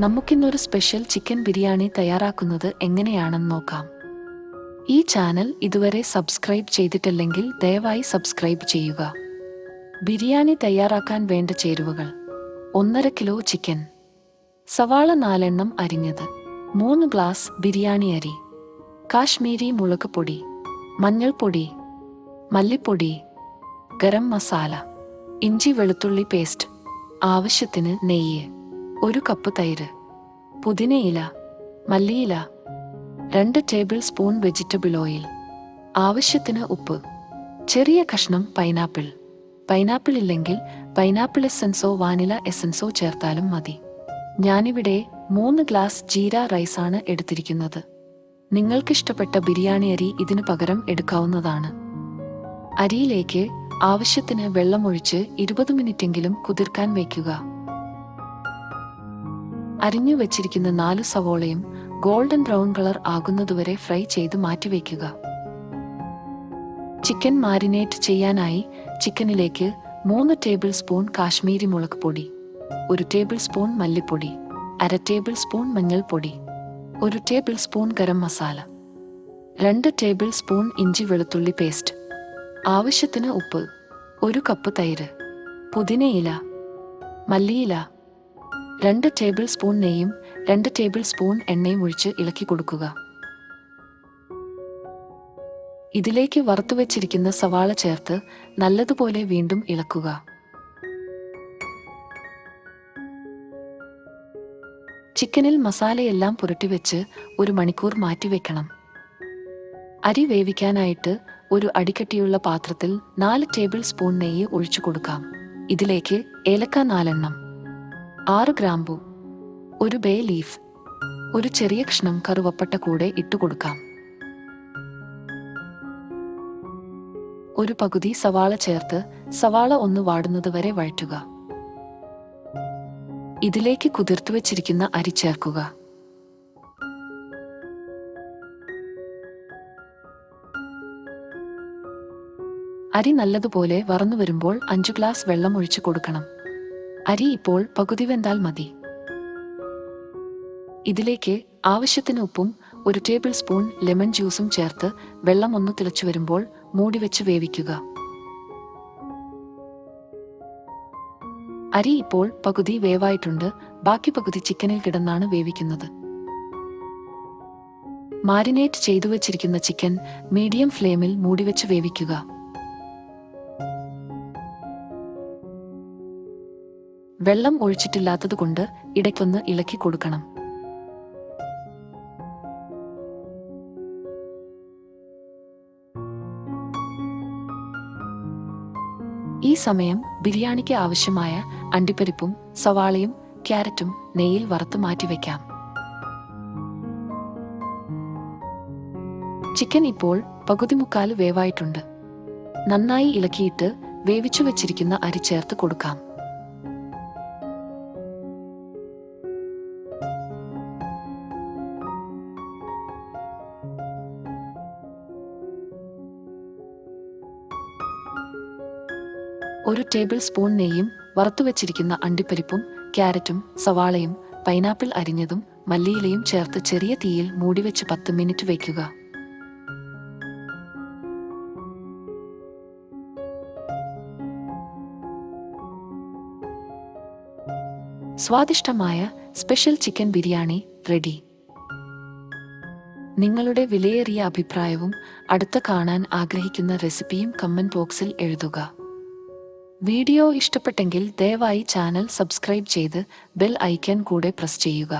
നമുക്കിന്നൊരു special chicken biryani തയ്യാറാക്കുന്നത് എങ്ങനെയാണെന്ന് നോക്കാം. ഈ ചാനൽ ഇതുവരെ സബ്സ്ക്രൈബ് ചെയ്തിട്ടില്ലെങ്കിൽ ദയവായി സബ്സ്ക്രൈബ് ചെയ്യുക. ബിരിയാണി തയ്യാറാക്കാൻ വേണ്ട ചേരുവകൾ: 1.5 കിലോ ചിക്കൻ, സവാള 4 എണ്ണം അരിഞ്ഞത്, 3 ഗ്ലാസ് ബിരിയാണി അരി, കാശ്മീരി മുളക് പൊടി, മഞ്ഞൾപ്പൊടി, മല്ലിപ്പൊടി, ഗരം മസാല, ഇഞ്ചി വെളുത്തുള്ളി പേസ്റ്റ്, ആവശ്യത്തിന് നെയ്യ്, 1 കപ്പ് തൈര്, പുതിനയില, മല്ലിയില, 2 ടേബിൾ സ്പൂൺ വെജിറ്റബിൾ ഓയിൽ, ആവശ്യത്തിന് ഉപ്പ്, ചെറിയ കഷ്ണം പൈനാപ്പിൾ. പൈനാപ്പിൾ ഇല്ലെങ്കിൽ പൈനാപ്പിൾ എസൻസോ വാനില എസൻസോ ചേർത്താലും മതി. ഞാനിവിടെ 3 ഗ്ലാസ് ജീര റൈസാണ് എടുത്തിരിക്കുന്നത്. നിങ്ങൾക്കിഷ്ടപ്പെട്ട ബിരിയാണി അരി ഇതിനു പകരം എടുക്കാവുന്നതാണ്. അരിയിലേക്ക് ആവശ്യത്തിന് വെള്ളമൊഴിച്ച് 20 മിനിറ്റെങ്കിലും കുതിർക്കാൻ വയ്ക്കുക. അരിഞ്ഞു വെച്ചിരിക്കുന്ന 4 സവോളയും ഗോൾഡൻ ബ്രൗൺ കളർ ആകുന്നതുവരെ ഫ്രൈ ചെയ്ത് മാറ്റിവെക്കുക. ചിക്കൻ മാരിനേറ്റ് ചെയ്യാനായി ചിക്കനിലേക്ക് 3 ടേബിൾ സ്പൂൺ കാശ്മീരി മുളക് പൊടി, 1 ടേബിൾ സ്പൂൺ മല്ലിപ്പൊടി, 1/2 ടേബിൾ സ്പൂൺ മഞ്ഞൾപ്പൊടി, 1 table spoon garam masala, 2 table spoon ഇഞ്ചി വെളുത്തുള്ളി പേസ്റ്റ്, ആവശ്യത്തിന് ഉപ്പ്, 1 കപ്പ് തൈര്, പുതിനയില, മല്ലിയില, 2 ടേബിൾ സ്പൂൺ നെയ്യും 2 ടേബിൾ സ്പൂൺ എണ്ണയും ഒഴിച്ച് ഇളക്കി കൊടുക്കുക. ഇതിലേക്ക് വറുത്തുവെച്ചിരിക്കുന്ന സവാള ചേർത്ത് നല്ലതുപോലെ വീണ്ടും ഇളക്കുക. ചിക്കനിൽ മസാലയെല്ലാം പുരട്ടിവെച്ച് 1 മണിക്കൂർ മാറ്റിവെക്കണം. അരി വേവിക്കാനായിട്ട് ഒരു അടിക്കട്ടിയുള്ള പാത്രത്തിൽ 4 ടേബിൾ സ്പൂൺ നെയ്യ് ഒഴിച്ചു കൊടുക്കാം. ഇതിലേക്ക് ഏലക്ക 4 എണ്ണം, 6 ഗ്രാമ്പു, 1 ബേ ലീഫ്, 1 ചെറിയ കഷ്ണം കറുവപ്പട്ട കൂടെ ഇട്ടുകൊടുക്കാം. 1 പകുതി സവാള ചേർത്ത് സവാള ഒന്ന് വാടുന്നത് വരെ വഴറ്റുക. ഇതിലേക്ക് കുതിർത്തുവെച്ചിരിക്കുന്ന അരി ചേർക്കുക. അരി നല്ലതുപോലെ വറന്നു വരുമ്പോൾ 5 ഗ്ലാസ് വെള്ളം ഒഴിച്ചു കൊടുക്കണം. അരി ഇപ്പോൾ പകുതി വെന്താൽ മതി. ഇതിലേക്ക് ആവശ്യത്തിന് ഉപ്പും 1 ടേബിൾ സ്പൂൺ ലെമൺ ജ്യൂസും ചേർത്ത് വെള്ളം ഒന്ന് തിളച്ചു വരുമ്പോൾ മൂടിവെച്ച് വേവിക്കുക. അരി ഇപ്പോൾ പകുതി വേവായിട്ടുണ്ട്. ബാക്കി പകുതി ചിക്കനിൽ കിടന്നാണ് വേവിക്കുന്നത്. മാരിനേറ്റ് ചെയ്തു വെച്ചിരിക്കുന്ന ചിക്കൻ മീഡിയം ഫ്ലെയിമിൽ മൂടിവെച്ച് വേവിക്കുക. വെള്ളം ഒഴിച്ചിട്ടില്ലാത്തതുകൊണ്ട് ഇടയ്ക്കൊന്ന് ഇളക്കി കൊടുക്കണം. ഈ സമയം ബിരിയാണിക്ക് ആവശ്യമായ അണ്ടിപ്പരിപ്പും സവാളയും ക്യാരറ്റും നെയ്യിൽ വറുത്ത് മാറ്റിവെക്കാം. ചിക്കൻ ഇപ്പോൾ പകുതി മുക്കാൽ വേവായിട്ടുണ്ട്. നന്നായി ഇളക്കിയിട്ട് വേവിച്ചു വെച്ചിരിക്കുന്ന അരി ചേർത്ത് കൊടുക്കാം. ഒരു ടേബിൾ സ്പൂൺ നെയ്യും വറുത്തുവെച്ചിരിക്കുന്ന അണ്ടിപ്പരിപ്പും ക്യാരറ്റും സവാളയും പൈനാപ്പിൾ അരിഞ്ഞതും മല്ലിയിലയും ചേർത്ത് ചെറിയ തീയിൽ മൂടിവെച്ച് 10 മിനിറ്റ് വയ്ക്കുക. സ്വാദിഷ്ടമായ സ്പെഷ്യൽ ചിക്കൻ ബിരിയാണി റെഡി. നിങ്ങളുടെ വിലയേറിയ അഭിപ്രായവും അടുത്ത കാണാൻ ആഗ്രഹിക്കുന്ന റെസിപ്പിയും കമന്റ് ബോക്സിൽ എഴുതുക. വീഡിയോ ഇഷ്ടപ്പെട്ടെങ്കിൽ ദയവായി ചാനൽ സബ്സ്ക്രൈബ് ചെയ്ത് ബെൽ ഐക്കൺ കൂടെ പ്രസ് ചെയ്യുക.